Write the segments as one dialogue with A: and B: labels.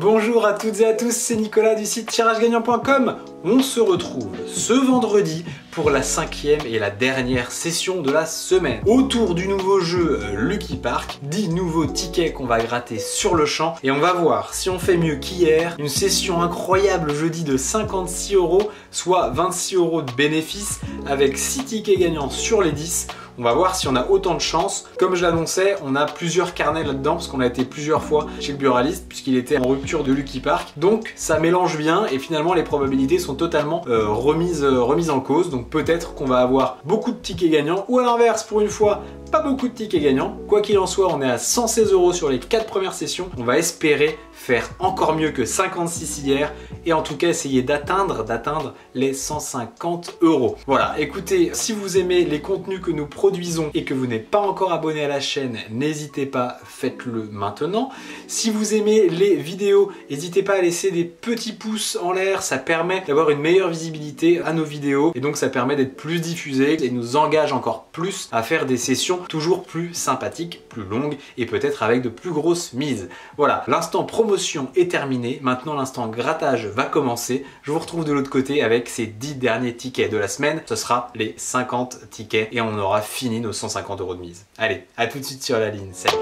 A: Bonjour à toutes et à tous, c'est Nicolas du site tiragegagnant.com. On se retrouve ce vendredi pour la 5e et la dernière session de la semaine. Autour du nouveau jeu Lucky Park, 10 nouveaux tickets qu'on va gratter sur le champ et on va voir si on fait mieux qu'hier. Une session incroyable jeudi de 56 €, soit 26 € de bénéfice avec 6 tickets gagnants sur les 10. On va voir si on a autant de chance. Comme je l'annonçais, on a plusieurs carnets là-dedans parce qu'on a été plusieurs fois chez le buraliste puisqu'il était en rupture de Lucky Park. Donc ça mélange bien et finalement les probabilités sont totalement remises en cause. Donc peut-être qu'on va avoir beaucoup de tickets gagnants ou à l'inverse, pour une fois, pas beaucoup de tickets gagnants. Quoi qu'il en soit, on est à 116 € sur les 4 premières sessions. On va espérer faire encore mieux que 56 hier et en tout cas essayer d'atteindre les 150 €. Voilà, écoutez, si vous aimez les contenus que nous produisons et que vous n'êtes pas encore abonné à la chaîne, n'hésitez pas, faites-le maintenant. Si vous aimez les vidéos, n'hésitez pas à laisser des petits pouces en l'air, ça permet d'avoir une meilleure visibilité à nos vidéos et donc ça permet d'être plus diffusé et nous engage encore plus à faire des sessions toujours plus sympathiques, plus longues et peut-être avec de plus grosses mises. Voilà, l'instant promotion est terminé, maintenant l'instant grattage va commencer. Je vous retrouve de l'autre côté avec ces 10 derniers tickets de la semaine. Ce sera les 50 tickets et on aura fini nos 150 € de mise. Allez, à tout de suite sur la ligne, salut.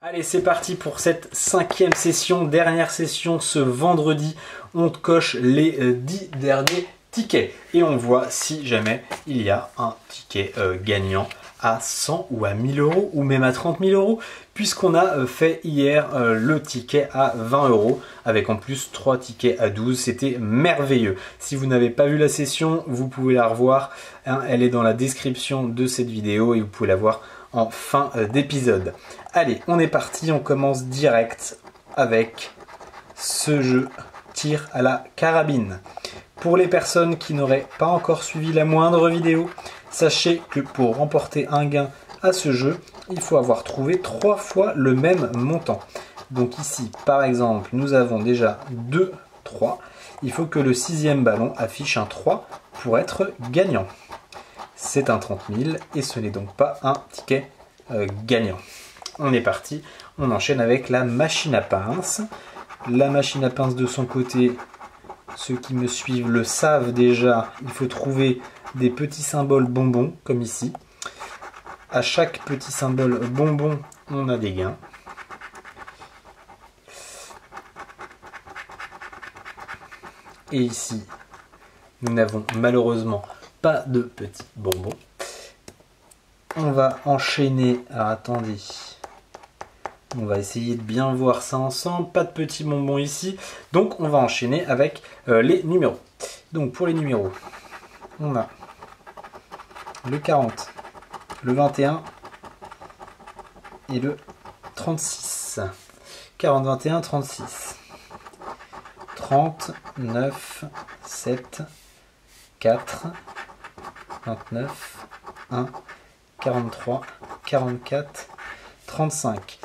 A: Allez, c'est parti pour cette 5e session, dernière session ce vendredi. On coche les 10 derniers tickets et on voit si jamais il y a un ticket gagnant à 100 ou à 1000 € ou même à 30 000 € puisqu'on a fait hier le ticket à 20 € avec en plus 3 tickets à 12. C'était merveilleux. Si vous n'avez pas vu la session, vous pouvez la revoir, hein, elle est dans la description de cette vidéo et vous pouvez la voir en fin d'épisode. Allez, on est parti, on commence direct avec ce jeu tir à la carabine. Pour les personnes qui n'auraient pas encore suivi la moindre vidéo, sachez que pour remporter un gain à ce jeu, il faut avoir trouvé 3 fois le même montant. Donc ici, par exemple, nous avons déjà 2 3. Il faut que le 6e ballon affiche un 3 pour être gagnant. C'est un 30 000 et ce n'est donc pas un ticket gagnant. On est parti, on enchaîne avec la machine à pince. La machine à pince de son côté, ceux qui me suivent le savent déjà, il faut trouver des petits symboles bonbons, comme ici. À chaque petit symbole bonbon, on a des gains. Et ici, nous n'avons malheureusement pas de petits bonbons. On va enchaîner. Alors attendez. On va essayer de bien voir ça ensemble. Pas de petits bonbons ici. Donc on va enchaîner avec les numéros. Donc pour les numéros, on a le 40, le 21 et le 36. 40, 21, 36. 30, 9, 7, 4, 29, 1, 43, 44, 35.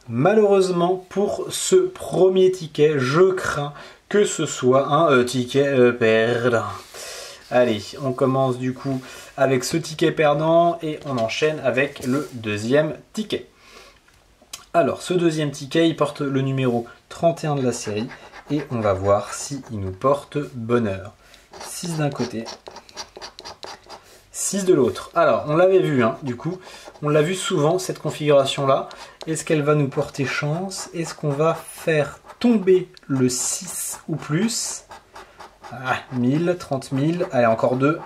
A: Malheureusement pour ce premier ticket, je crains que ce soit un ticket perdant. Allez, on commence du coup avec ce ticket perdant et on enchaîne avec le deuxième ticket. Alors ce deuxième ticket, il porte le numéro 31 de la série et on va voir s'il nous porte bonheur. 6 d'un côté, 6 de l'autre. Alors on l'avait vu, hein, du coup, on l'a vu souvent cette configuration là. Est-ce qu'elle va nous porter chance? Est-ce qu'on va faire tomber le 6 ou plus? 1000, 30 000, allez encore 2.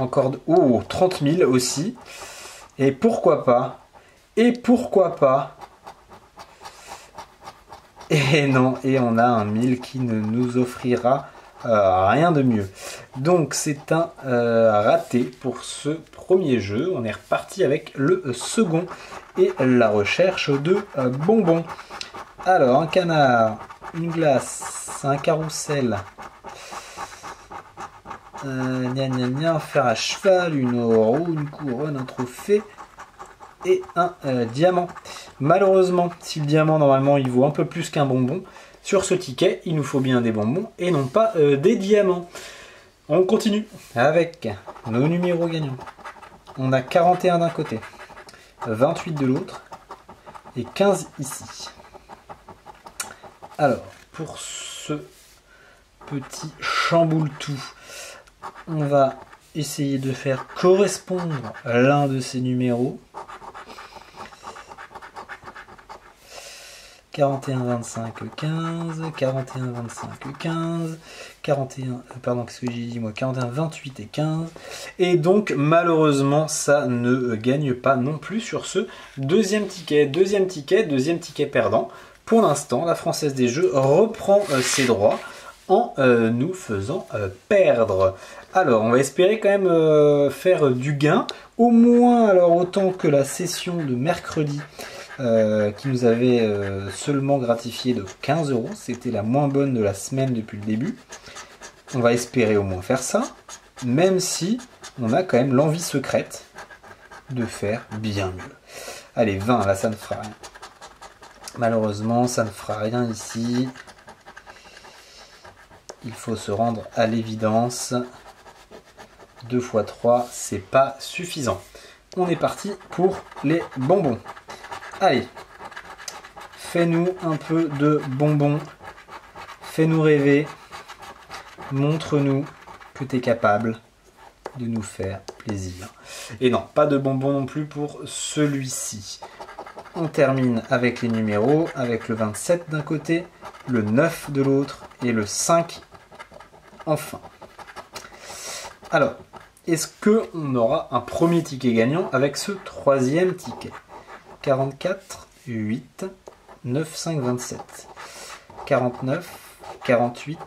A: Encore 2. Oh, 30 000 aussi. Et pourquoi pas? Et pourquoi pas? Et non, et on a un 1000 qui ne nous offrira rien de mieux. Donc c'est un raté pour ce premier jeu. On est reparti avec le second et la recherche de bonbons. Alors un canard, une glace, un carrousel, un fer à cheval, une roue, une couronne, un trophée et un diamant. Malheureusement, si le diamant normalement il vaut un peu plus qu'un bonbon, sur ce ticket il nous faut bien des bonbons et non pas des diamants. On continue avec nos numéros gagnants. On a 41 d'un côté, 28 de l'autre, et 15 ici. Alors, pour ce petit chamboule-tout, on va essayer de faire correspondre l'un de ces numéros. 41, 25, 15, 41, 25, 15, 41, pardon, qu'est-ce que j'ai dit moi, 41, 28 et 15. Et donc, malheureusement, ça ne gagne pas non plus sur ce deuxième ticket. Deuxième ticket perdant. Pour l'instant, la Française des Jeux reprend ses droits en nous faisant perdre. Alors, on va espérer quand même faire du gain, au moins alors autant que la session de mercredi qui nous avait seulement gratifié de 15 €. C'était la moins bonne de la semaine depuis le début. On va espérer au moins faire ça, même si on a quand même l'envie secrète de faire bien mieux. Allez, 20, là ça ne fera rien. Malheureusement, ça ne fera rien ici. Il faut se rendre à l'évidence. 2 x 3, c'est pas suffisant. On est parti pour les bonbons. Allez, fais-nous un peu de bonbons. Fais-nous rêver. Montre-nous que tu es capable de nous faire plaisir. Et non, pas de bonbons non plus pour celui-ci. On termine avec les numéros, avec le 27 d'un côté, le 9 de l'autre et le 5 enfin. Alors, est-ce qu'on aura un premier ticket gagnant avec ce troisième ticket? 44, 8, 9, 5, 27. 49, 48,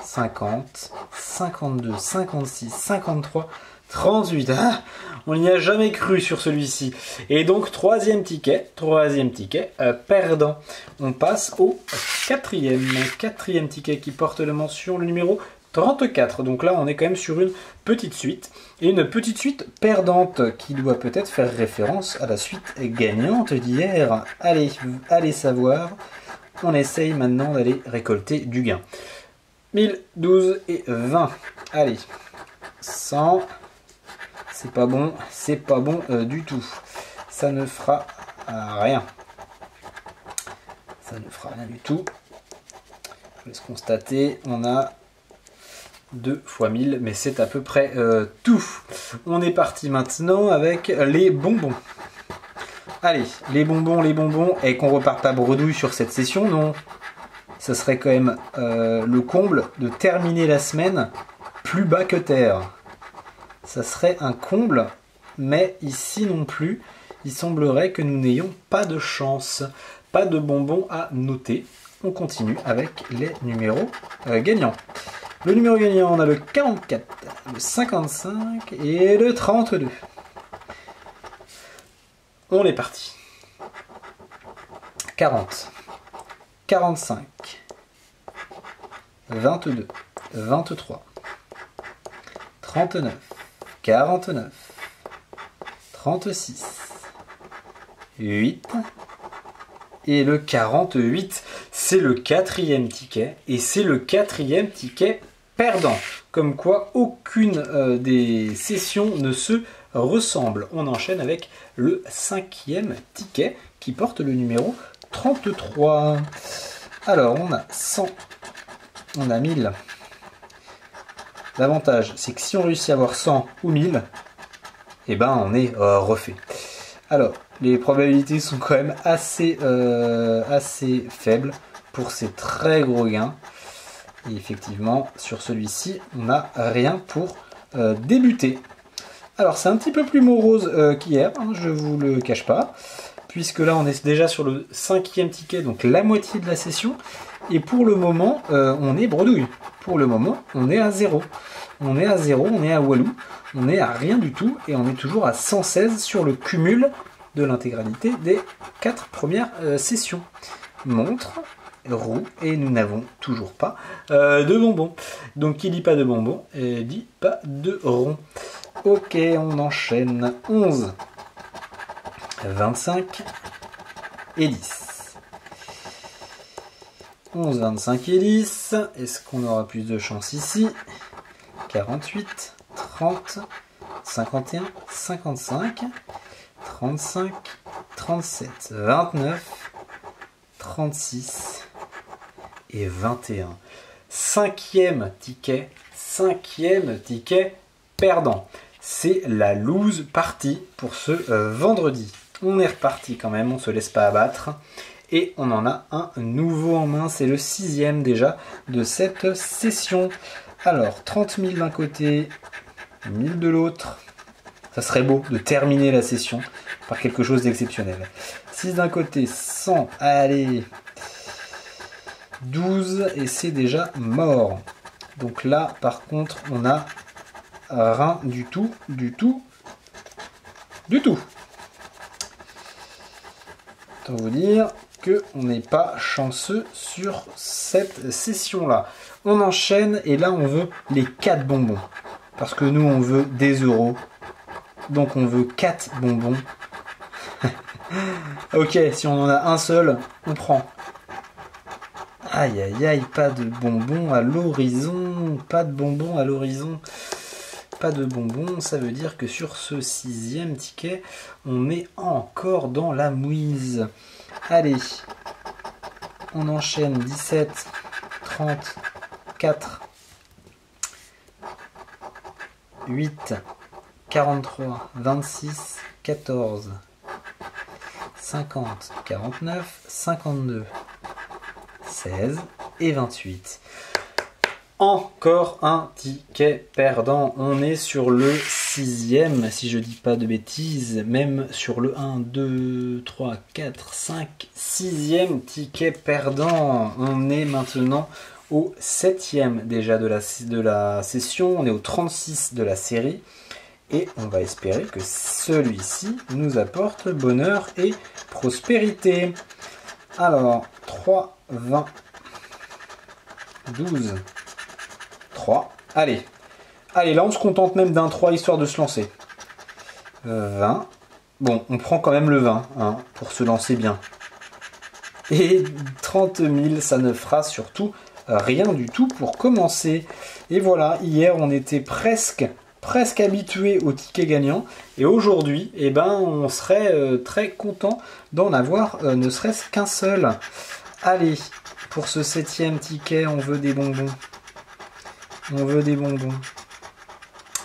A: 50, 52, 56, 53, 38. Ah, on n'y a jamais cru sur celui-ci. Et donc, troisième ticket perdant. On passe au quatrième ticket qui porte la mention, le numéro 34. Donc là, on est quand même sur une petite suite. Et une petite suite perdante qui doit peut-être faire référence à la suite gagnante d'hier. Allez savoir. On essaye maintenant d'aller récolter du gain. 1000, 12 et 20. Allez. 100. C'est pas bon du tout. Ça ne fera rien. Ça ne fera rien du tout. Je vous laisse constater, on a 2 x 1000, mais c'est à peu près tout. On est parti maintenant avec les bonbons. Allez, les bonbons, et qu'on repart pas bredouille sur cette session, non. Ça serait quand même le comble de terminer la semaine plus bas que terre. Ça serait un comble, mais ici non plus, il semblerait que nous n'ayons pas de chance. Pas de bonbons à noter. On continue avec les numéros gagnants. Le numéro gagnant, on a le 44, le 55 et le 32. On est parti. 40, 45, 22, 23, 39, 49, 36, 8 et le 48. C'est le quatrième ticket et c'est le quatrième ticket perdant. Comme quoi aucune des sessions ne se ressemble. On enchaîne avec le cinquième ticket qui porte le numéro 33. Alors on a 100, on a 1000. L'avantage c'est que si on réussit à avoir 100 ou 1000, eh ben on est refait. Alors les probabilités sont quand même assez faibles pour ces très gros gains. Et effectivement, sur celui-ci, on n'a rien pour débuter. Alors, c'est un petit peu plus morose qu'hier, hein, je vous le cache pas. Puisque là, on est déjà sur le cinquième ticket, donc la moitié de la session. Et pour le moment, on est bredouille. Pour le moment, on est à 0. On est à 0, on est à Walou. On est à rien du tout. Et on est toujours à 116 sur le cumul de l'intégralité des 4 premières sessions. Montre, roue, et nous n'avons toujours pas de bonbons. Donc qui dit pas de bonbons, dit pas de rond. Ok, on enchaîne. 11, 25 et 10. 11, 25 et 10. Est-ce qu'on aura plus de chance ici? 48, 30, 51, 55, 35, 37, 29, 36 et 21. Cinquième ticket perdant. C'est la lose partie pour ce vendredi. On est reparti quand même, on ne se laisse pas abattre. Et on en a un nouveau en main, c'est le 6e déjà de cette session. Alors, 30 000 d'un côté, 1000 de l'autre. Ça serait beau de terminer la session par quelque chose d'exceptionnel. 6 d'un côté, 100, allez, 12 et c'est déjà mort. Donc là, par contre, on a rien du tout. Autant vous dire qu'on n'est pas chanceux sur cette session-là. On enchaîne et là, on veut les 4 bonbons. Parce que nous, on veut des euros. Donc, on veut 4 bonbons. Ok, si on en a un seul, on prend. Aïe, aïe, aïe, pas de bonbons à l'horizon. Pas de bonbons à l'horizon. Pas de bonbons, ça veut dire que sur ce 6e ticket, on est encore dans la mouise. Allez, on enchaîne 17, 30, 4, 8, 43, 26, 14, 50, 49, 52, 16 et 28. Encore un ticket perdant. On est sur le 6e, si je dis pas de bêtises, même sur le 1, 2, 3, 4, 5, 6e ticket perdant. On est maintenant au 7e déjà de la session. On est au 36 de la série. Et on va espérer que celui-ci nous apporte bonheur et prospérité. Alors, 3, 20, 12, 3. Allez, là on se contente même d'un 3 histoire de se lancer. 20. Bon, on prend quand même le 20 hein, pour se lancer bien. Et 30 000, ça ne fera surtout rien du tout pour commencer. Et voilà, hier on était presque habitué au ticket gagnant. Et aujourd'hui, eh ben, on serait très content d'en avoir ne serait-ce qu'un seul. Allez, pour ce 7e ticket, on veut des bonbons. On veut des bonbons.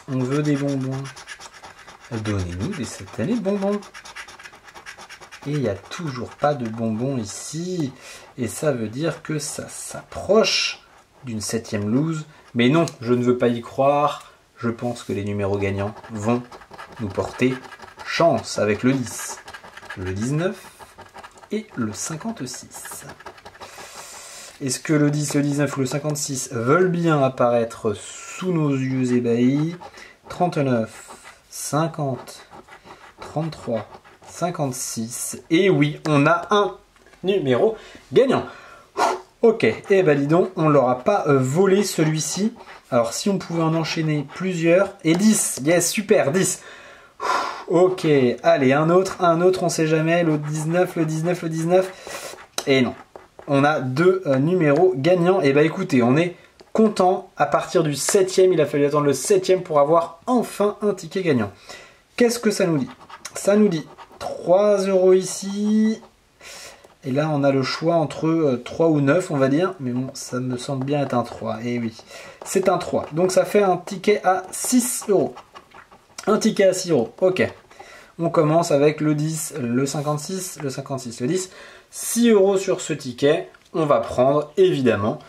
A: On veut des bonbons. Donnez-nous des cette année de bonbons. Et il n'y a toujours pas de bonbons ici. Et ça veut dire que ça s'approche d'une 7e lose. Mais non, je ne veux pas y croire. Je pense que les numéros gagnants vont nous porter chance avec le 10, le 19 et le 56. Est-ce que le 10, le 19 ou le 56 veulent bien apparaître sous nos yeux ébahis? 39, 50, 33, 56. Et oui, on a un numéro gagnant. Ok, et ben dis donc, on ne l'aura pas volé celui-ci. Alors si on pouvait en enchaîner plusieurs. Et 10, yes, super, 10. Ok, allez, un autre, on sait jamais. Le 19, le 19, le 19. Et non. On a 2 numéros gagnants. Et bah écoutez, on est content. À partir du 7e, il a fallu attendre le 7e pour avoir enfin un ticket gagnant. Qu'est-ce que ça nous dit? Ça nous dit 3 € ici. Et là, on a le choix entre 3 ou 9, on va dire. Mais bon, ça me semble bien être un 3. Et oui, c'est un 3. Donc ça fait un ticket à 6 €. Un ticket à 6 €. Ok. On commence avec le 10, le 56, le 56, le 10. 6 € sur ce ticket, on va prendre évidemment.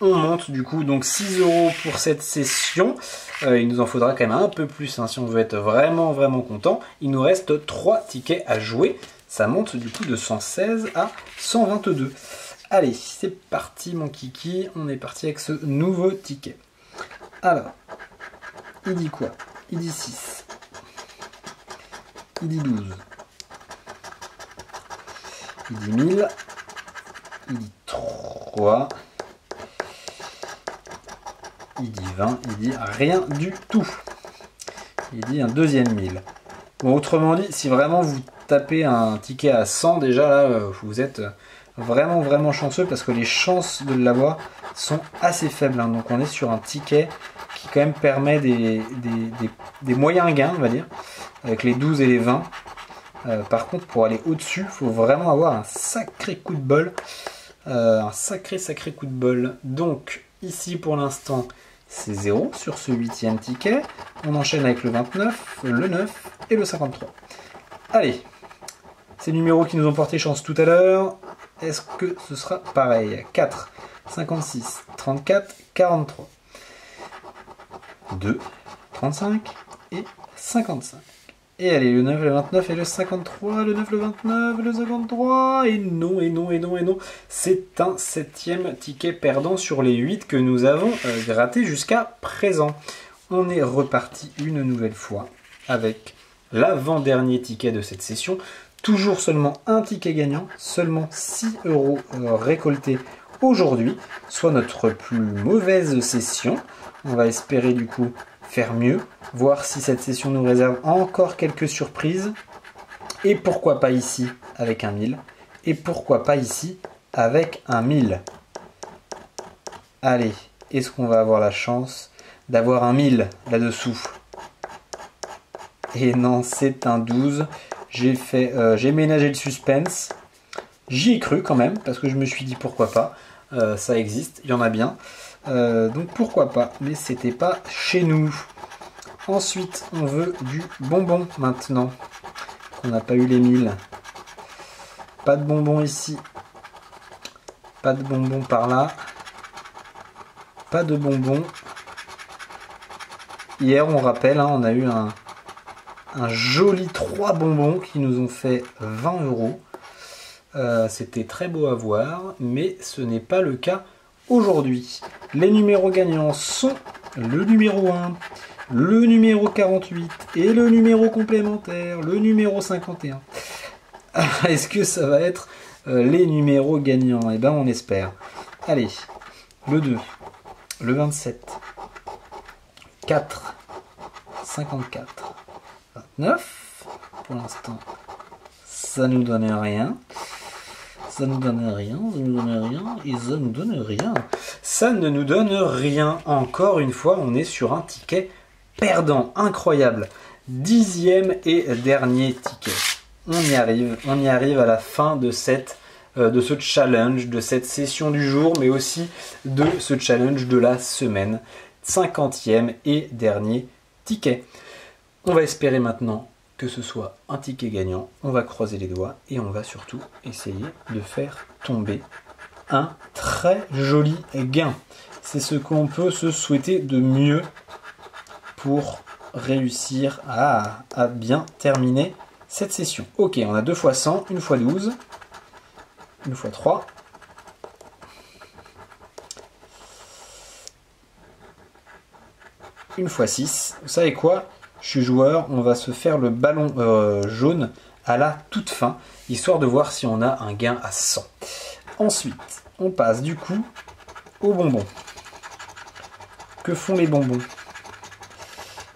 A: On monte du coup donc 6 € pour cette session. Il nous en faudra quand même un peu plus hein, si on veut être vraiment content. Il nous reste 3 tickets à jouer. Ça monte du coup de 116 à 122. Allez, c'est parti mon kiki. On est parti avec ce nouveau ticket. Alors, il dit quoi? Il dit 6. Il dit 12. Il dit 1000, il dit 3, il dit 20, il dit rien du tout. Il dit un deuxième 1000. Bon, autrement dit, si vraiment vous tapez un ticket à 100, déjà là, vous êtes vraiment chanceux parce que les chances de l'avoir sont assez faibles. Hein. Donc on est sur un ticket qui quand même permet des moyens gains, on va dire, avec les 12 et les 20. Par contre, pour aller au-dessus, il faut vraiment avoir un sacré coup de bol. Un sacré coup de bol. Donc, ici, pour l'instant, c'est 0 sur ce 8e ticket. On enchaîne avec le 29, le 9 et le 53. Allez, ces numéros qui nous ont porté chance tout à l'heure, est-ce que ce sera pareil? 4, 56, 34, 43. 2, 35 et 55. Et allez, le 9, le 29 et le 53, le 9, le 29, le 53, et non, et non, et non, et non. C'est un 7e ticket perdant sur les 8 que nous avons gratté jusqu'à présent. On est reparti une nouvelle fois avec l'avant-dernier ticket de cette session. Toujours seulement un ticket gagnant, seulement 6 € récoltés aujourd'hui, soit notre plus mauvaise session. On va espérer du coup faire mieux, voir si cette session nous réserve encore quelques surprises. Et pourquoi pas ici avec un 1000. Et pourquoi pas ici avec un 1000. Allez, est-ce qu'on va avoir la chance d'avoir un 1000 là-dessous? Et non, c'est un 12. J'ai ménagé le suspense. J'y ai cru quand même, parce que je me suis dit pourquoi pas. Ça existe, il y en a bien. Donc pourquoi pas, mais c'était pas chez nous. Ensuite, on veut du bonbon maintenant. On n'a pas eu les 1000. Pas de bonbon ici. Pas de bonbon par là. Pas de bonbon. Hier, on rappelle, hein, on a eu un joli 3 bonbons qui nous ont fait 20 €. C'était très beau à voir, mais ce n'est pas le cas aujourd'hui. Les numéros gagnants sont le numéro 1, le numéro 48 et le numéro complémentaire, le numéro 51. Est-ce que ça va être les numéros gagnants? Eh bien, on espère. Allez, le 2, le 27, 4, 54, 29. Pour l'instant, ça nous donne rien. Ça nous donne rien, ça nous donne rien, et ça nous donne rien. Ça ne nous donne rien. Encore une fois, on est sur un ticket perdant. Incroyable. 10e et dernier ticket. On y arrive à la fin de ce challenge, de cette session du jour, mais aussi de ce challenge de la semaine. 50e et dernier ticket. On va espérer maintenant que ce soit un ticket gagnant. On va croiser les doigts et on va surtout essayer de faire tomber un très joli gain. C'est ce qu'on peut se souhaiter de mieux pour réussir à bien terminer cette session. Ok, on a 2 fois 100, 1 fois 12, 1 fois 3. Une fois 6. Vous savez quoi? Je suis joueur, on va se faire le ballon jaune à la toute fin, histoire de voir si on a un gain à 100. Ensuite, on passe du coup aux bonbons. Que font les bonbons?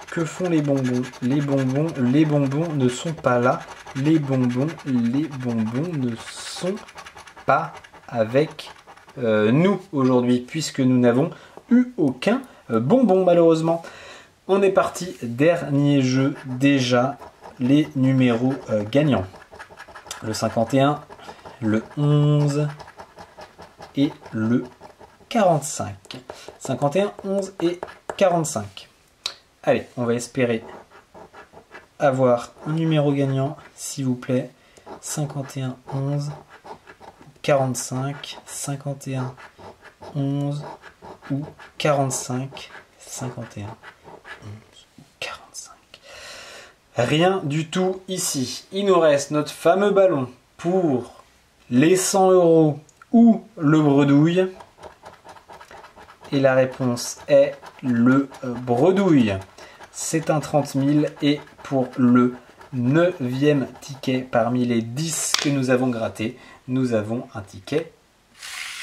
A: Que font les bonbons? Les bonbons ne sont pas là. Les bonbons ne sont pas avec nous aujourd'hui, puisque nous n'avons eu aucun bonbon malheureusement. On est parti, dernier jeu, déjà les numéros gagnants. Le 51, le 11 et le 45. 51, 11 et 45. Allez, on va espérer avoir un numéro gagnant, s'il vous plaît. 51, 11, 45, 51, 11 ou 45, 51. 45. Rien du tout ici. Il nous reste notre fameux ballon pour les 100 € ou le bredouille. Et la réponse est le bredouille. C'est un 30 000 et pour le 9e ticket parmi les 10 que nous avons grattés, nous avons un ticket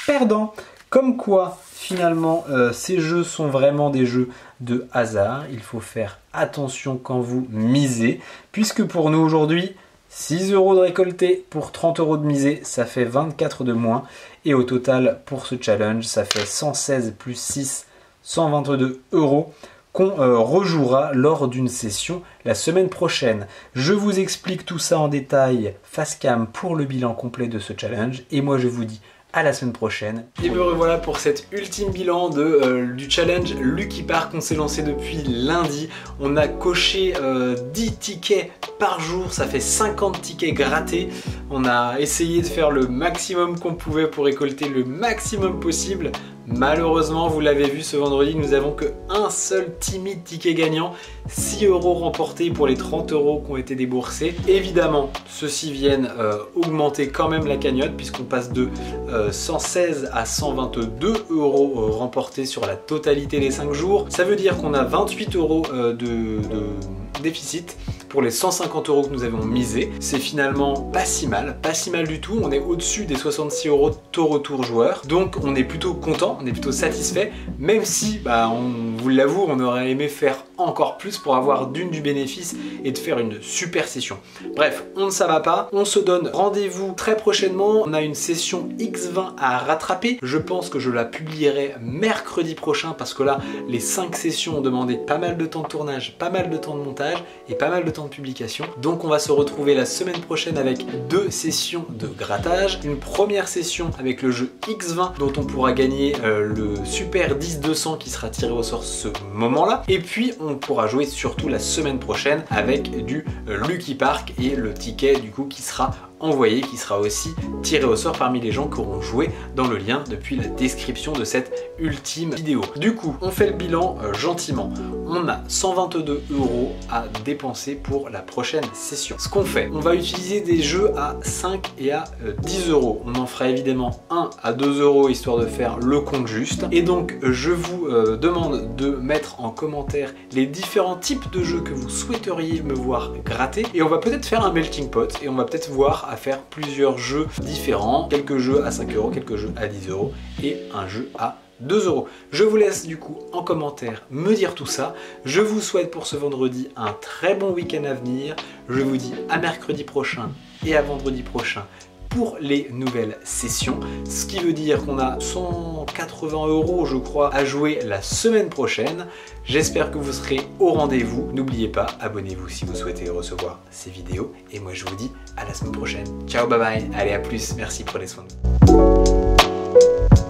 A: perdant. Comme quoi, finalement, ces jeux sont vraiment des jeux de hasard. Il faut faire attention quand vous misez, puisque pour nous aujourd'hui, 6 € de récolté pour 30 € de misé, ça fait 24 de moins. Et au total, pour ce challenge, ça fait 116 plus 6, 122 € qu'on rejouera lors d'une session la semaine prochaine. Je vous explique tout ça en détail face cam pour le bilan complet de ce challenge et moi je vous dis à la semaine prochaine. Et me revoilà pour cet ultime bilan du challenge Lucky Park. On s'est lancé depuis lundi. On a coché 10 tickets par jour. Ça fait 50 tickets grattés. On a essayé de faire le maximum qu'on pouvait pour récolter le maximum possible. Malheureusement, vous l'avez vu ce vendredi, nous n'avons qu'un seul timide ticket gagnant. 6 € remportés pour les 30 € qui ont été déboursés. Évidemment, ceux-ci viennent augmenter quand même la cagnotte puisqu'on passe de 116 à 122 € remportés sur la totalité des 5 jours. Ça veut dire qu'on a 28 € de déficit pour les 150 € que nous avons misés. C'est finalement pas si mal du tout. On est au-dessus des 66 € taux retour joueur. Donc on est plutôt content, on est plutôt satisfait, même si, on vous l'avoue, on aurait aimé faire encore plus pour avoir du bénéfice et de faire une super session. Bref, on ne s'en va pas. On se donne rendez-vous très prochainement. On a une session X20 à rattraper. Je pense que je la publierai mercredi prochain parce que là, les 5 sessions ont demandé pas mal de temps de tournage, pas mal de temps de montage et pas mal de temps de publication. Donc on va se retrouver la semaine prochaine avec 2 sessions de grattage. Une première session avec le jeu X20 dont on pourra gagner le super 10-200 qui sera tiré au sort ce moment-là. Et puis on pourra jouer surtout la semaine prochaine avec du Lucky Park et le ticket du coup qui sera envoyé, qui sera aussi tiré au sort parmi les gens qui auront joué dans le lien depuis la description de cette ultime vidéo. Du coup, on fait le bilan gentiment. On a 122 € à dépenser pour la prochaine session. Ce qu'on fait, on va utiliser des jeux à 5 et à 10 €. On en fera évidemment 1 à 2 € histoire de faire le compte juste. Et donc, je vous demande de mettre en commentaire les différents types de jeux que vous souhaiteriez me voir gratter. Et on va peut-être faire un melting pot et on va peut-être voir à faire plusieurs jeux différents, quelques jeux à 5 €, quelques jeux à 10 € et un jeu à 2 €. Je vous laisse du coup en commentaire me dire tout ça. Je vous souhaite pour ce vendredi un très bon week-end à venir. Je vous dis à mercredi prochain et à vendredi prochain pour les nouvelles sessions, ce qui veut dire qu'on a 180 € je crois à jouer la semaine prochaine. J'espère que vous serez au rendez-vous. N'oubliez pas, abonnez-vous si vous souhaitez recevoir ces vidéos et moi je vous dis à la semaine prochaine. Ciao, bye bye, allez à plus, merci, prenez soin de vous.